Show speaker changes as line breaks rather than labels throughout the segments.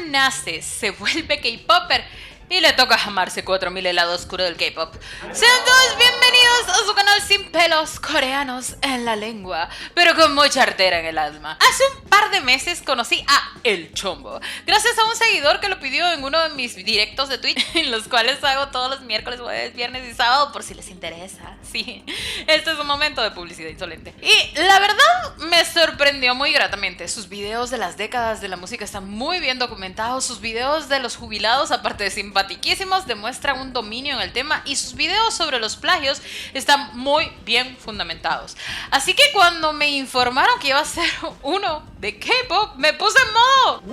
nace, se vuelve K-Popper y le toca jamarse 4000 el lado oscuro del K-Pop. Sean todos bienvenidos a su canal sin pelos, coreanos en la lengua, pero con mucha artera en el alma. Hace un par de meses conocí a El Chombo, gracias a un seguidor que lo pidió en uno de mis directos de Twitch, en los cuales hago todos los miércoles, jueves, viernes y sábado, por si les interesa. Sí, este es un momento de publicidad insolente. Y la verdad me sorprendió muy gratamente. Sus videos de las décadas de la música están muy bien documentados. Sus videos de los jubilados, aparte de simpatiquísimos, demuestran un dominio en el tema, y sus videos sobre los plagios están muy bien fundamentados. Así que cuando me informaron que iba a ser uno de K-pop, me puse en modo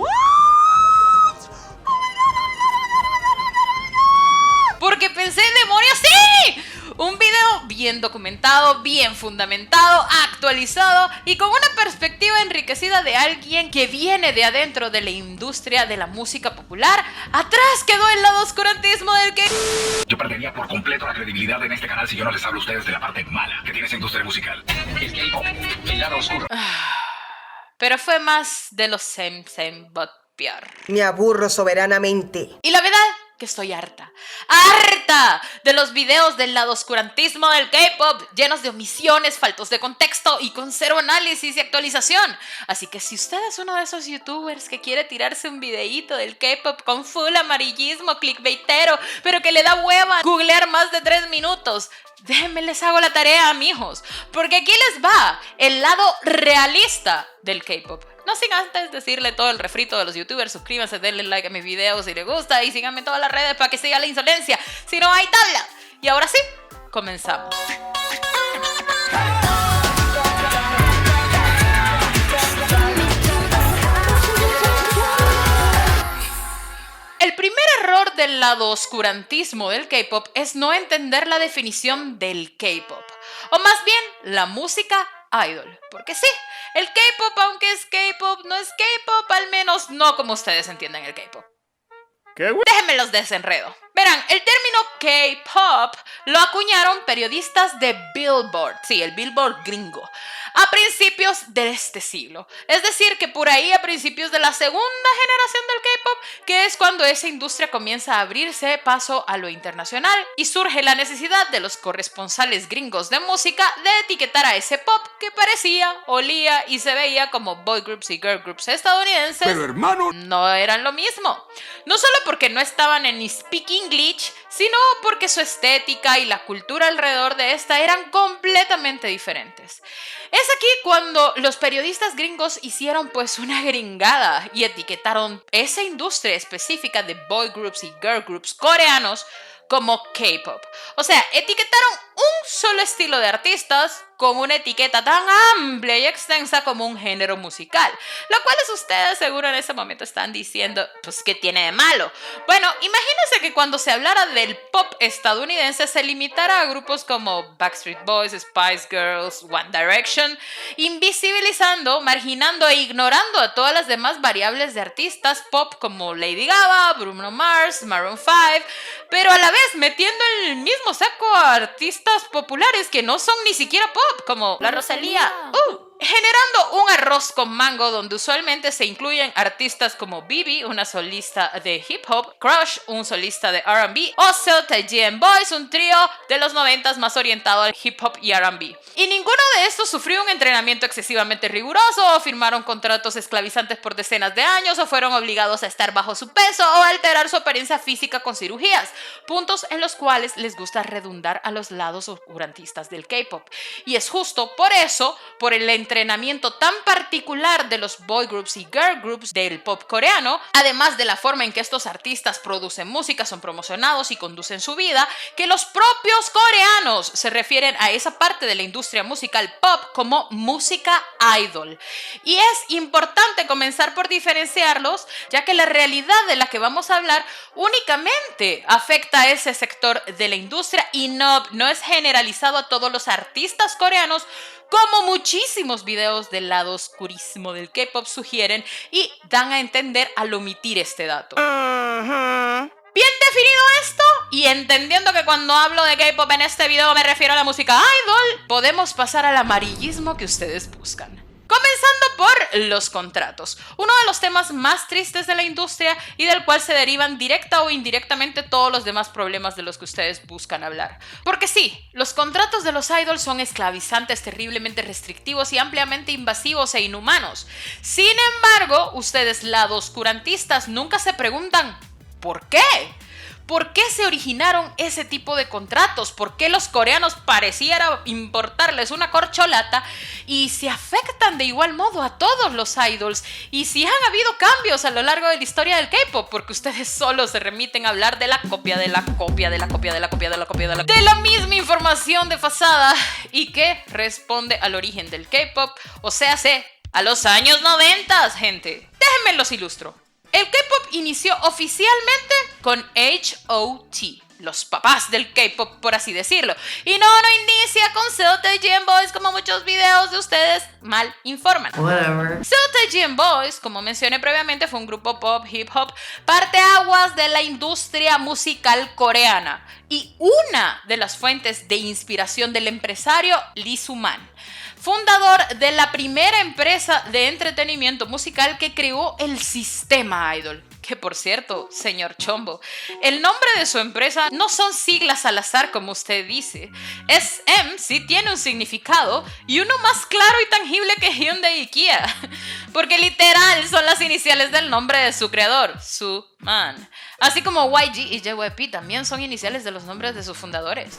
porque pensé, demonios, ¡sí! Un video bien documentado, bien fundamentado, actualizado y con una perspectiva enriquecida de alguien que viene de adentro de la industria de la música popular. Atrás quedó el lado oscurantismo del que...
Yo perdería por completo la credibilidad en este canal si yo no les hablo a ustedes de la parte mala que tiene esa industria musical. El K-pop, el lado oscuro.
Pero fue más de los same, but peor.
Me aburro soberanamente.
Y la verdad que estoy harta. ¡Harta! De los videos del lado oscurantismo del K-pop, llenos de omisiones, faltos de contexto y con cero análisis y actualización. Así que si usted es uno de esos youtubers que quiere tirarse un videíto del K-pop con full amarillismo clickbaitero, pero que le da hueva googlear más de 3 minutos, déjenme les hago la tarea, mijos, porque aquí les va el lado realista del K-pop. No sin antes decirle todo el refrito de los youtubers: suscríbanse, denle like a mis videos si les gusta y síganme en todas las redes para que siga la insolencia, si no hay tabla. Y ahora sí, comenzamos. El primer error del lado oscurantismo del K-pop es no entender la definición del K-pop, o más bien la música idol. Porque sí, el K-pop, aunque es K-pop, no es K-pop, al menos no como ustedes entienden el K-pop. Déjenme los desenredo. Verán, el término K-pop lo acuñaron periodistas de Billboard, sí, el Billboard gringo, a principios de este siglo. Es decir, que por ahí a principios de la segunda generación del K-pop, que es cuando esa industria comienza a abrirse paso a lo internacional y surge la necesidad de los corresponsales gringos de música de etiquetar a ese pop que parecía, olía y se veía como boy groups y girl groups estadounidenses.
Pero hermano,
no eran lo mismo. No solo porque no estaban en Speak English, sino porque su estética y la cultura alrededor de esta eran completamente diferentes. Es aquí cuando los periodistas gringos hicieron pues una gringada y etiquetaron esa industria específica de boy groups y girl groups coreanos como K-pop. O sea, etiquetaron un solo estilo de artistas con una etiqueta tan amplia y extensa como un género musical, lo cual ustedes seguro en ese momento están diciendo, pues, ¿qué tiene de malo? Bueno, imagínense que cuando se hablara del pop estadounidense se limitara a grupos como Backstreet Boys, Spice Girls, One Direction, invisibilizando, marginando e ignorando a todas las demás variables de artistas pop como Lady Gaga, Bruno Mars, Maroon 5, pero a la vez metiendo en el mismo saco a artistas populares que no son ni siquiera pop, como la Rosalía, generando un arroz con mango donde usualmente se incluyen artistas como Bibi, una solista de hip hop, Crush, un solista de R&B, o Taegean Boys, un trío de los 90s más orientado al hip hop y R&B. Y ninguno de estos sufrió un entrenamiento excesivamente riguroso, o firmaron contratos esclavizantes por decenas de años, o fueron obligados a estar bajo su peso o a alterar su apariencia física con cirugías, puntos en los cuales les gusta redundar a los lados oscurantistas del K-pop. Y es justo por eso, por el entrenamiento tan particular de los boy groups y girl groups del pop coreano, además de la forma en que estos artistas producen música, son promocionados y conducen su vida, que los propios coreanos se refieren a esa parte de la industria musical pop como música idol. Y es importante comenzar por diferenciarlos, ya que la realidad de la que vamos a hablar únicamente afecta a ese sector de la industria y no es generalizado a todos los artistas coreanos, como muchísimos videos del lado oscurismo del K-pop sugieren y dan a entender al omitir este dato. Bien definido esto, y entendiendo que cuando hablo de K-pop en este video me refiero a la música idol, podemos pasar al amarillismo que ustedes buscan. Comenzando por los contratos, uno de los temas más tristes de la industria y del cual se derivan directa o indirectamente todos los demás problemas de los que ustedes buscan hablar. Porque sí, los contratos de los idols son esclavizantes, terriblemente restrictivos y ampliamente invasivos e inhumanos. Sin embargo, ustedes, lados oscurantistas, nunca se preguntan ¿por qué? ¿Por qué se originaron ese tipo de contratos? ¿Por qué los coreanos pareciera importarles una corcholata y se afectan de igual modo a todos los idols? Y si han habido cambios a lo largo de la historia del K-pop, porque ustedes solo se remiten a hablar de la copia, de la copia, de la copia, de la copia, de la copia, de la misma información desfasada y que responde al origen del K-pop, o sea, a los años 90, gente. Déjenme los ilustro. El K-pop inició oficialmente con H.O.T., los papás del K-pop, por así decirlo. Y no inicia con Seoul Taegeum Boys como muchos videos de ustedes mal informan.
Whatever.
Seoul Taegeum Boys, como mencioné previamente, fue un grupo pop, hip hop, parteaguas de la industria musical coreana y una de las fuentes de inspiración del empresario Lee Soo-man, fundador de la primera empresa de entretenimiento musical que creó el sistema idol. Que por cierto, señor Chombo, el nombre de su empresa no son siglas al azar como usted dice. SM sí tiene un significado y uno más claro y tangible que Hyundai y Kia. Porque literal son las iniciales del nombre de su creador, Soo-man. Así como YG y JYP también son iniciales de los nombres de sus fundadores.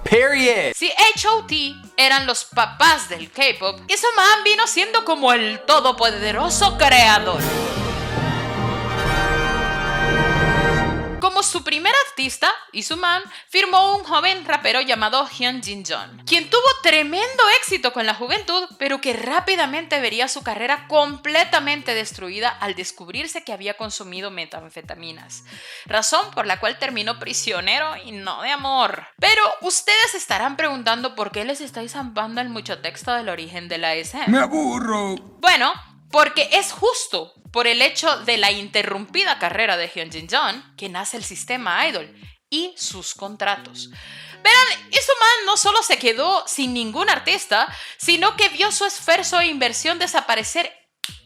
Period.
Si H.O.T. eran los papás del K-pop, Soo-man vino siendo como el todopoderoso creador. Como su primer artista, Soo-man firmó un joven rapero llamado Hyun Jin-jeon, quien tuvo tremendo éxito con la juventud, pero que rápidamente vería su carrera completamente destruida al descubrirse que había consumido metanfetaminas, razón por la cual terminó prisionero y no de amor. Pero ustedes estarán preguntando por qué les estáis zampando el mucho texto del origen de la SM.
Me aburro.
Bueno, porque es justo por el hecho de la interrumpida carrera de Hyun Jin-jeon que nace el sistema idol y sus contratos. Verán, Soo-man no solo se quedó sin ningún artista, sino que vio su esfuerzo e inversión desaparecer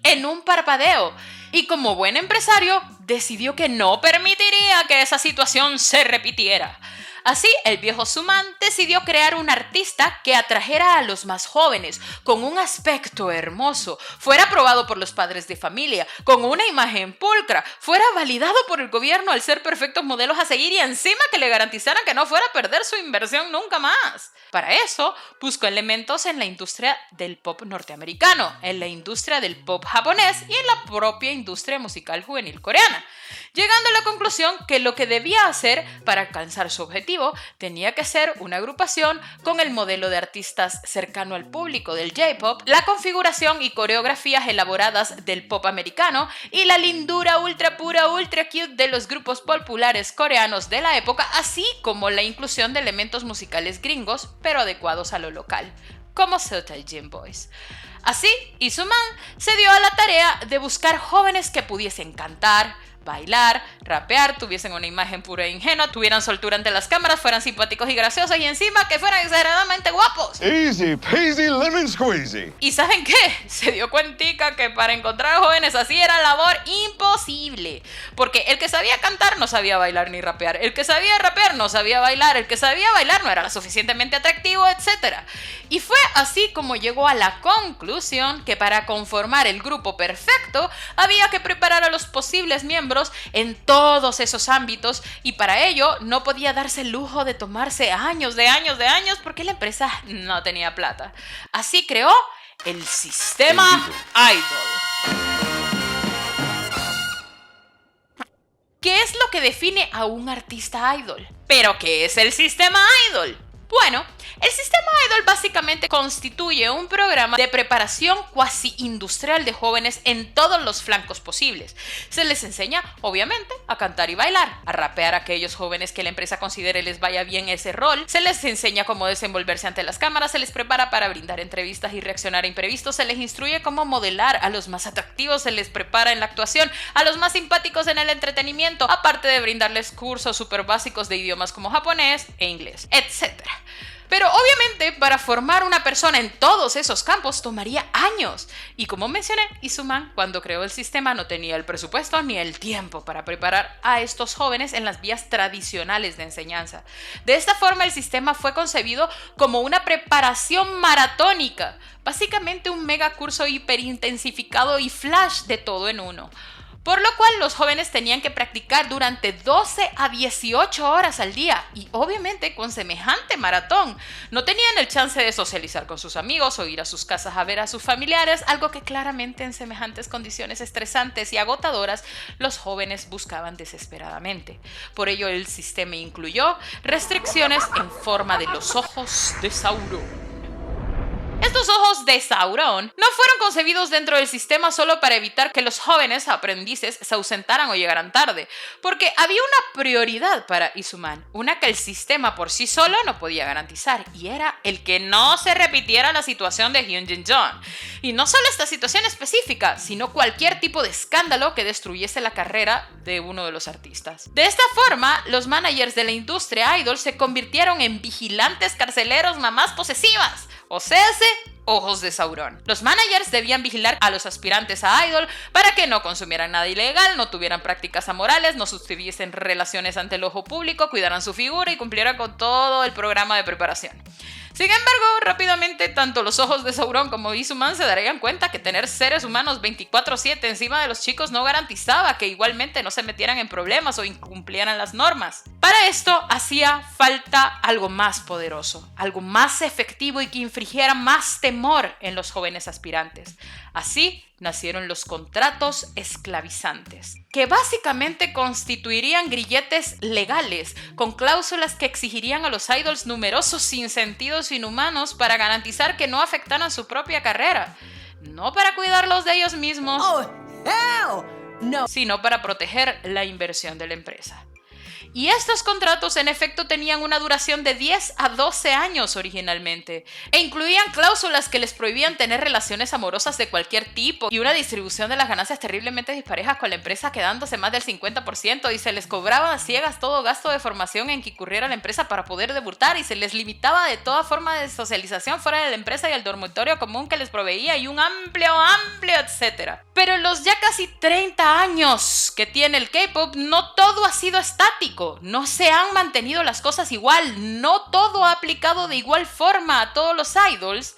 en un parpadeo. Y como buen empresario, decidió que no permitiría que esa situación se repitiera. Así, el viejo Soo-man decidió crear un artista que atrajera a los más jóvenes, con un aspecto hermoso, fuera aprobado por los padres de familia, con una imagen pulcra, fuera validado por el gobierno al ser perfectos modelos a seguir y encima que le garantizaran que no fuera a perder su inversión nunca más. Para eso, buscó elementos en la industria del pop norteamericano, en la industria del pop japonés y en la propia industria musical juvenil coreana, llegando a la conclusión que lo que debía hacer para alcanzar su objetivo tenía que ser una agrupación con el modelo de artistas cercano al público del J-pop, la configuración y coreografías elaboradas del pop americano y la lindura ultra pura, ultra cute de los grupos populares coreanos de la época, así como la inclusión de elementos musicales gringos pero adecuados a lo local, como Seoul Taegeum Boys. Así, Soo-man se dio a la tarea de buscar jóvenes que pudiesen cantar, bailar, rapear, tuviesen una imagen pura e ingenua, tuvieran soltura ante las cámaras, fueran simpáticos y graciosos y encima que fueran exageradamente guapos.
Easy peasy lemon squeezy.
¿Y saben qué? Se dio cuentica que para encontrar jóvenes así era labor imposible. Porque el que sabía cantar no sabía bailar ni rapear, el que sabía rapear no sabía bailar, el que sabía bailar no era lo suficientemente atractivo, etc. Y fue así como llegó a la conclusión que para conformar el grupo perfecto había que preparar a los posibles miembros en todos esos ámbitos y para ello no podía darse el lujo de tomarse años porque la empresa no tenía plata. Así creó el sistema idol. ¿Qué es lo que define a un artista idol? ¿Pero qué es el sistema idol? Bueno, el sistema idol básicamente constituye un programa de preparación cuasi industrial de jóvenes en todos los flancos posibles. Se les enseña, obviamente, a cantar y bailar, a rapear a aquellos jóvenes que la empresa considere les vaya bien ese rol, se les enseña cómo desenvolverse ante las cámaras, se les prepara para brindar entrevistas y reaccionar a imprevistos, se les instruye cómo modelar, a los más atractivos se les prepara en la actuación, a los más simpáticos en el entretenimiento, aparte de brindarles cursos súper básicos de idiomas como japonés e inglés, etc. Pero obviamente para formar una persona en todos esos campos tomaría años. Y como mencioné, Izuman cuando creó el sistema no tenía el presupuesto ni el tiempo para preparar a estos jóvenes en las vías tradicionales de enseñanza. De esta forma el sistema fue concebido como una preparación maratónica, básicamente un mega curso hiperintensificado y flash de todo en uno. Por lo cual los jóvenes tenían que practicar durante 12 a 18 horas al día y obviamente con semejante maratón no tenían el chance de socializar con sus amigos o ir a sus casas a ver a sus familiares, algo que claramente en semejantes condiciones estresantes y agotadoras los jóvenes buscaban desesperadamente. Por ello el sistema incluyó restricciones en forma de los ojos de Sauron. Estos ojos de Sauron no fueron concebidos dentro del sistema solo para evitar que los jóvenes aprendices se ausentaran o llegaran tarde, porque había una prioridad para Izuman, una que el sistema por sí solo no podía garantizar, y era el que no se repitiera la situación de Hyunjin-jeon. Y no solo esta situación específica, sino cualquier tipo de escándalo que destruyese la carrera de uno de los artistas. De esta forma, los managers de la industria idol se convirtieron en vigilantes carceleros mamás posesivas, o sea, ojos de Sauron. Los managers debían vigilar a los aspirantes a idol para que no consumieran nada ilegal, no tuvieran prácticas amorales, no sustuviesen relaciones ante el ojo público, cuidaran su figura y cumplieran con todo el programa de preparación. Sin embargo, rápidamente, tanto los ojos de Sauron como Izuman se darían cuenta que tener seres humanos 24/7 encima de los chicos no garantizaba que igualmente no se metieran en problemas o incumplieran las normas. Para esto hacía falta algo más poderoso, algo más efectivo y que infligiera más temor en los jóvenes aspirantes. Así nacieron los contratos esclavizantes, que básicamente constituirían grilletes legales, con cláusulas que exigirían a los idols numerosos sinsentidos inhumanos para garantizar que no afectaran su propia carrera, no para cuidarlos de ellos mismos, sino para proteger la inversión de la empresa. Y estos contratos en efecto tenían una duración de 10 a 12 años originalmente, e incluían cláusulas que les prohibían tener relaciones amorosas de cualquier tipo y una distribución de las ganancias terriblemente disparejas con la empresa quedándose más del 50%, y se les cobraba a ciegas todo gasto de formación en que incurriera la empresa para poder debutar, y se les limitaba de toda forma de socialización fuera de la empresa y el dormitorio común que les proveía y un amplio etcétera. Pero en los ya casi 30 años que tiene el K-pop no todo ha sido estático. No se han mantenido las cosas igual, no todo ha aplicado de igual forma a todos los idols.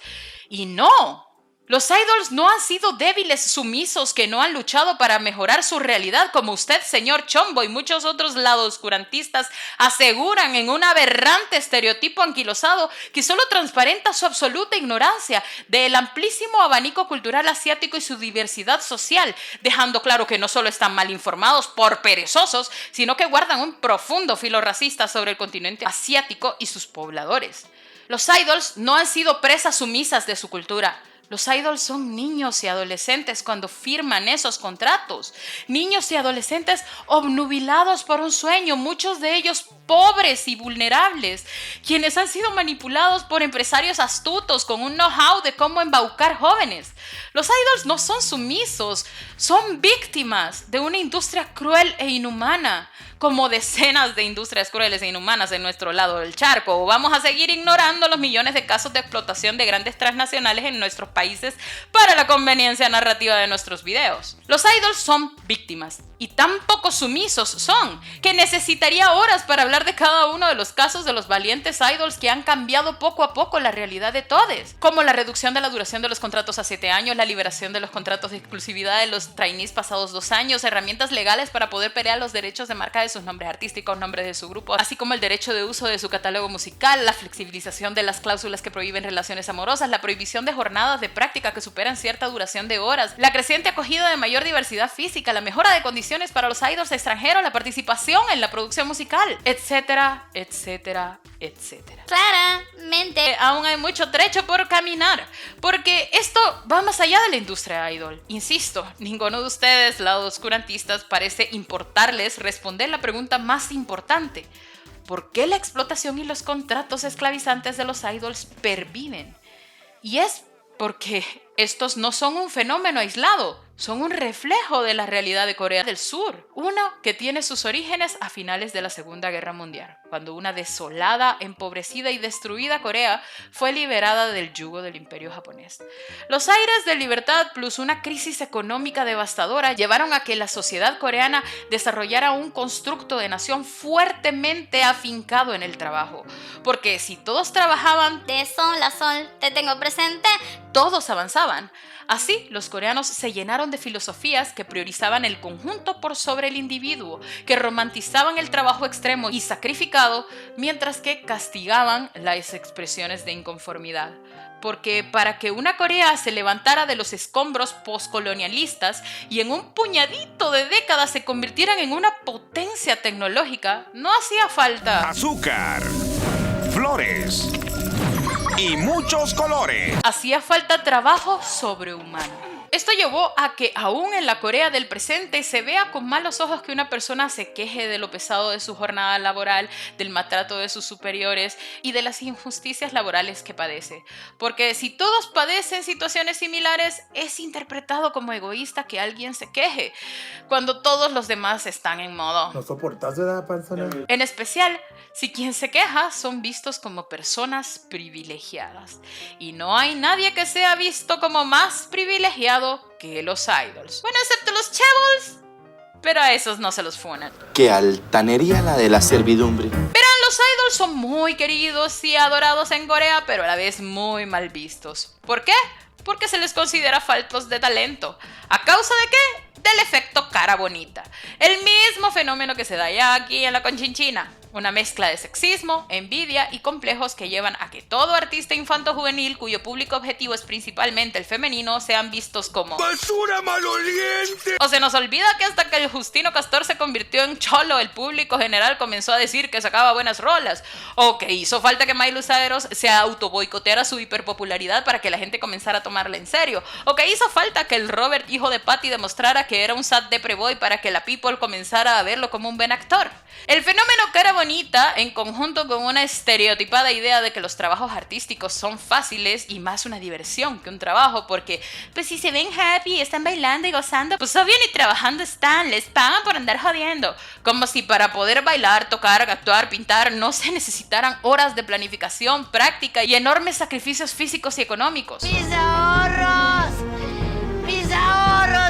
Y no, los idols no han sido débiles sumisos que no han luchado para mejorar su realidad, como usted, señor Chombo, y muchos otros lados oscurantistas aseguran en un aberrante estereotipo anquilosado que solo transparenta su absoluta ignorancia del amplísimo abanico cultural asiático y su diversidad social, dejando claro que no solo están mal informados por perezosos, sino que guardan un profundo filo racista sobre el continente asiático y sus pobladores. Los idols no han sido presas sumisas de su cultura. Los idols son niños y adolescentes cuando firman esos contratos. Niños y adolescentes obnubilados por un sueño, muchos de ellos pobres y vulnerables, quienes han sido manipulados por empresarios astutos con un know-how de cómo embaucar jóvenes. Los idols no son sumisos, son víctimas de una industria cruel e inhumana, como decenas de industrias crueles e inhumanas en nuestro lado del charco. O vamos a seguir ignorando los millones de casos de explotación de grandes transnacionales en nuestros países para la conveniencia narrativa de nuestros videos. Los idols son víctimas y tan poco sumisos son que necesitaría horas para hablar de cada uno de los casos de los valientes idols que han cambiado poco a poco la realidad de todos, como la reducción de la duración de los contratos a 7 años, la liberación de los contratos de exclusividad de los trainees pasados 2 años, herramientas legales para poder pelear los derechos de marca de sus nombres artísticos, nombres de su grupo, así como el derecho de uso de su catálogo musical, la flexibilización de las cláusulas que prohíben relaciones amorosas, la prohibición de jornadas de práctica que superan cierta duración de horas, la creciente acogida de mayor diversidad física, la mejora de condiciones para los idols extranjeros, la participación en la producción musical, etcétera, etcétera, etcétera.
Claramente.
Aún hay mucho trecho por caminar, porque esto va más allá de la industria idol. Insisto, ninguno de ustedes, lados oscurantistas, parece importarles responder la pregunta más importante: ¿por qué la explotación y los contratos esclavizantes de los idols perviven? Y es porque Estos no son un fenómeno aislado, son un reflejo de la realidad de Corea del Sur. Uno que tiene sus orígenes a finales de la Segunda Guerra Mundial, cuando una desolada, empobrecida y destruida Corea fue liberada del yugo del imperio japonés. Los aires de libertad plus una crisis económica devastadora llevaron a que la sociedad coreana desarrollara un constructo de nación fuertemente afincado en el trabajo. Porque si todos trabajaban
De sol a sol, te tengo presente.
todos avanzaban. Así, los coreanos se llenaron de filosofías que priorizaban el conjunto por sobre el individuo, que romantizaban el trabajo extremo y sacrificado, mientras que castigaban las expresiones de inconformidad. Porque para que una Corea se levantara de los escombros postcolonialistas y en un puñadito de décadas se convirtieran en una potencia tecnológica, no hacía falta
Azúcar, flores y muchos colores.
hacía falta trabajo sobrehumano. Esto llevó a que aún en la Corea del presente se vea con malos ojos que una persona se queje de lo pesado de su jornada laboral, del maltrato de sus superiores y de las injusticias laborales que padece. Porque si todos padecen situaciones similares, es interpretado como egoísta que alguien se queje, cuando todos los demás están en modo.
¿No soportas la persona?
En especial, si quien se queja son vistos como personas privilegiadas. Y no hay nadie que sea visto como más privilegiado que los idols. Bueno, excepto los chaebols, pero a esos no se los funan.
Qué altanería la de la servidumbre.
Los idols son muy queridos y adorados en Corea, pero a la vez muy mal vistos. ¿Por qué? Porque se les considera faltos de talento. ¿A causa de qué? Del efecto cara bonita. El mismo fenómeno que se da ya aquí en la Conchinchina. Una mezcla de sexismo, envidia y complejos que llevan a que todo artista infanto-juvenil cuyo público objetivo es principalmente el femenino sean vistos como
¡Basura maloliente!
O se nos olvida que hasta que el Justino Castor se convirtió en cholo, el público general comenzó a decir que sacaba buenas rolas. O que hizo falta que Miley Cyrus se autoboicoteara su hiperpopularidad para que la gente comenzara a tomarla en serio. O que hizo falta que el Robert, hijo de Patty, demostrara que era un sad depre boy para que la people comenzara a verlo como un buen actor. El fenómeno cara bonita, en conjunto con una estereotipada idea de que los trabajos artísticos son fáciles y más una diversión que un trabajo, porque pues si se ven happy, están bailando y gozando, pues obvio ni trabajando están, les pagan por andar jodiendo. Como si para poder bailar, tocar, actuar, pintar no se necesitaran horas de planificación, práctica y enormes sacrificios físicos y económicos.
Mis ahorros,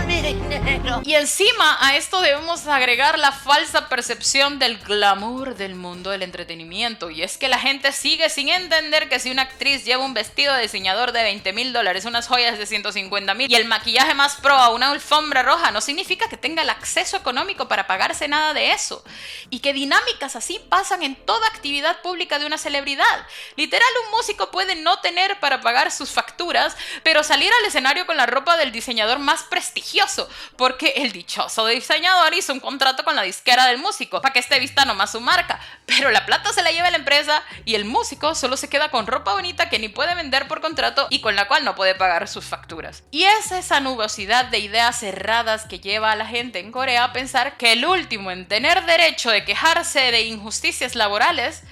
mi dinero.
Y encima a esto debemos agregar la falsa percepción del glamour del mundo del entretenimiento. Y es que la gente sigue sin entender que si una actriz lleva un vestido de diseñador de $20,000, unas joyas de $150,000 y el maquillaje más pro a una alfombra roja, no significa que tenga el acceso económico para pagarse nada de eso. Y que dinámicas así pasan en toda actividad pública de una celebridad. Literal, un músico puede no tener para pagar sus facturas, pero salir al escenario con la ropa del diseñador más prestigioso, porque el dichoso diseñador hizo un contrato con la disquera del músico para que este vista nomás su marca, pero la plata se la lleva la empresa y el músico solo se queda con ropa bonita que ni puede vender por contrato y con la cual no puede pagar sus facturas. Y es esa nubosidad de ideas cerradas que lleva a la gente en Corea a pensar que el último en tener derecho de quejarse de injusticias laborales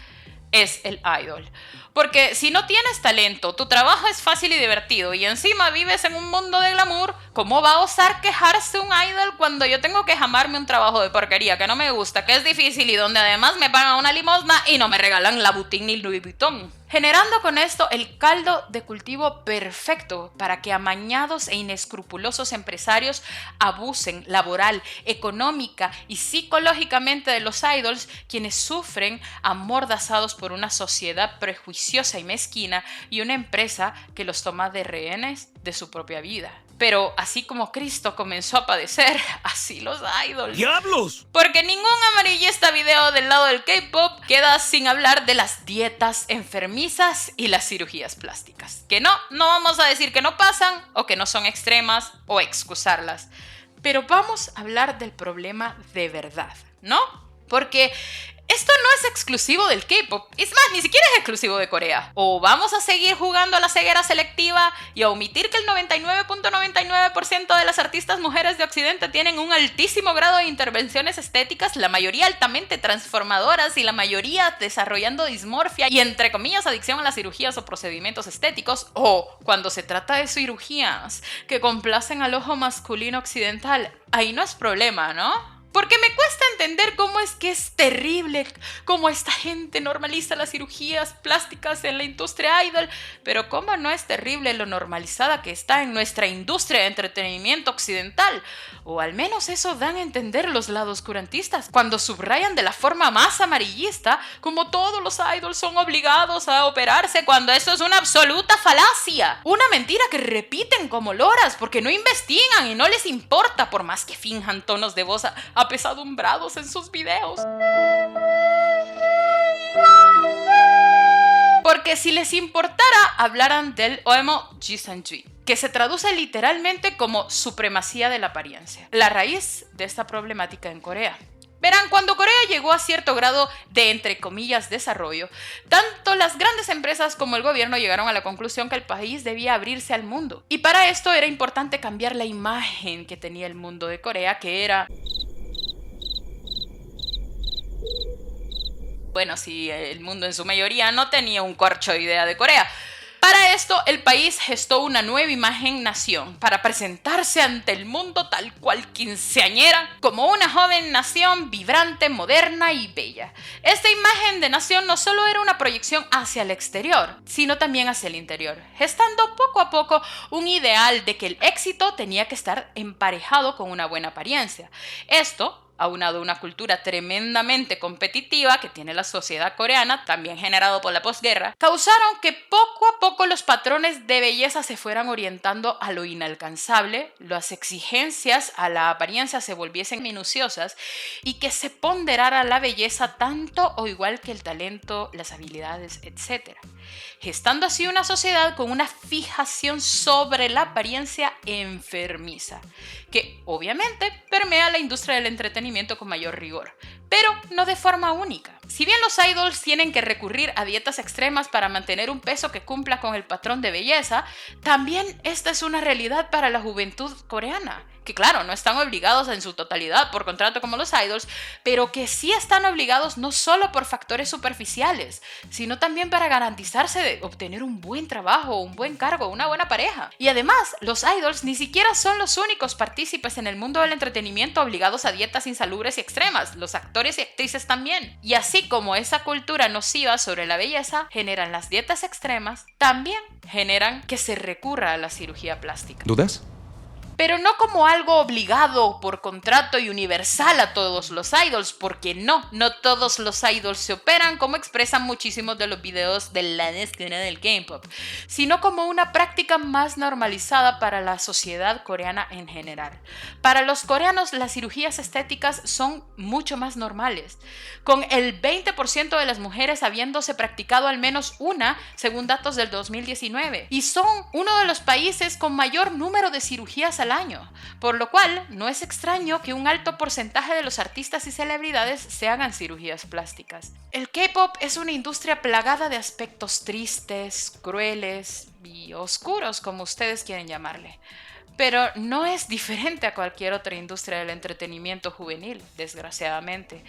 es el idol. Porque si no tienes talento, tu trabajo es fácil y divertido y encima vives en un mundo de glamour, ¿cómo va a osar quejarse un idol cuando yo tengo que jamarme un trabajo de porquería que no me gusta, que es difícil y donde además me pagan una limosna y no me regalan la boutique ni Louis Vuitton? Generando con esto el caldo de cultivo perfecto para que amañados e inescrupulosos empresarios abusen laboral, económica y psicológicamente de los idols, quienes sufren amordazados por una sociedad prejuiciosa y mezquina y una empresa que los toma de rehenes de su propia vida. Pero así como Cristo comenzó a padecer, así los idols.
¡Diablos!
Porque ningún amarillista video del lado del K-pop queda sin hablar de las dietas enfermizas y las cirugías plásticas. Que no vamos a decir que no pasan o que no son extremas o excusarlas. Pero vamos a hablar del problema de verdad, ¿no? Porque Esto no es exclusivo del K-pop, es más, ni siquiera es exclusivo de Corea. O vamos a seguir jugando a la ceguera selectiva y a omitir que el 99.99% de las artistas mujeres de Occidente tienen un altísimo grado de intervenciones estéticas, la mayoría altamente transformadoras y la mayoría desarrollando dismorfia y entre comillas adicción a las cirugías o procedimientos estéticos, o cuando se trata de cirugías que complacen al ojo masculino occidental, ahí no es problema, ¿no? Porque me cuesta entender cómo es que es terrible cómo esta gente normaliza las cirugías plásticas en la industria idol, pero cómo no es terrible lo normalizada que está en nuestra industria de entretenimiento occidental. O al menos eso dan a entender los lados oscurantistas cuando subrayan de la forma más amarillista como todos los idols son obligados a operarse, cuando eso es una absoluta falacia. Una mentira que repiten como loras porque no investigan y no les importa por más que finjan tonos de voz apesadumbrados en sus videos. Porque si les importara, hablaran del Oemo Jisanjui, que se traduce literalmente como supremacía de la apariencia, la raíz de esta problemática en Corea. Verán, cuando Corea llegó a cierto grado de, entre comillas, desarrollo, tanto las grandes empresas como el gobierno llegaron a la conclusión que el país debía abrirse al mundo. Y para esto era importante cambiar la imagen que tenía el mundo de Corea, que era... Bueno, sí, el mundo en su mayoría no tenía un corcho de idea de Corea. Para esto, el país gestó una nueva imagen nación para presentarse ante el mundo tal cual quinceañera, como una joven nación vibrante, moderna y bella. Esta imagen de nación no solo era una proyección hacia el exterior, sino también hacia el interior, gestando poco a poco un ideal de que el éxito tenía que estar emparejado con una buena apariencia. Esto, aunado a una cultura tremendamente competitiva que tiene la sociedad coreana, también generado por la posguerra, causaron que poco a poco los patrones de belleza se fueran orientando a lo inalcanzable, las exigencias a la apariencia se volviesen minuciosas y que se ponderara la belleza tanto o igual que el talento, las habilidades, etc. Gestando así una sociedad con una fijación sobre la apariencia enfermiza, que obviamente permea la industria del entretenimiento con mayor rigor, pero no de forma única. Si bien los idols tienen que recurrir a dietas extremas para mantener un peso que cumpla con el patrón de belleza, también esta es una realidad para la juventud coreana, que claro, no están obligados en su totalidad por contrato como los idols, pero que sí están obligados no solo por factores superficiales, sino también para garantizarse de obtener un buen trabajo, un buen cargo, una buena pareja. Y además, los idols ni siquiera son los únicos partícipes en el mundo del entretenimiento obligados a dietas insalubres y extremas, los actores y actrices también. Y así como esa cultura nociva sobre la belleza generan las dietas extremas, también generan que se recurra a la cirugía plástica.
¿Dudas?
Pero no como algo obligado por contrato y universal a todos los idols, porque no todos los idols se operan como expresan muchísimos de los videos de la escena del K-pop, sino como una práctica más normalizada para la sociedad coreana en general. Para los coreanos las cirugías estéticas son mucho más normales, con el 20% de las mujeres habiéndose practicado al menos una, según datos del 2019, y son uno de los países con mayor número de cirugías al año, por lo cual no es extraño que un alto porcentaje de los artistas y celebridades se hagan cirugías plásticas. El K-pop es una industria plagada de aspectos tristes, crueles y oscuros, como ustedes quieren llamarle. Pero no es diferente a cualquier otra industria del entretenimiento juvenil, desgraciadamente.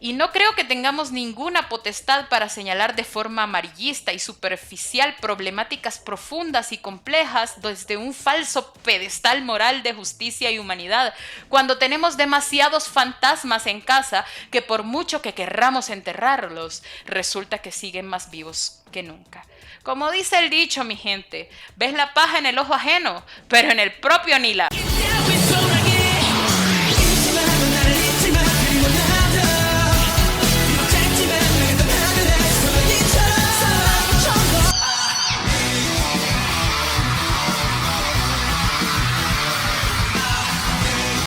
Y no creo que tengamos ninguna potestad para señalar de forma amarillista y superficial problemáticas profundas y complejas desde un falso pedestal moral de justicia y humanidad, cuando tenemos demasiados fantasmas en casa que por mucho que querramos enterrarlos, resulta que siguen más vivos que nunca. Como dice el dicho, mi gente, ves la paja en el ojo ajeno, pero en el propio ni la...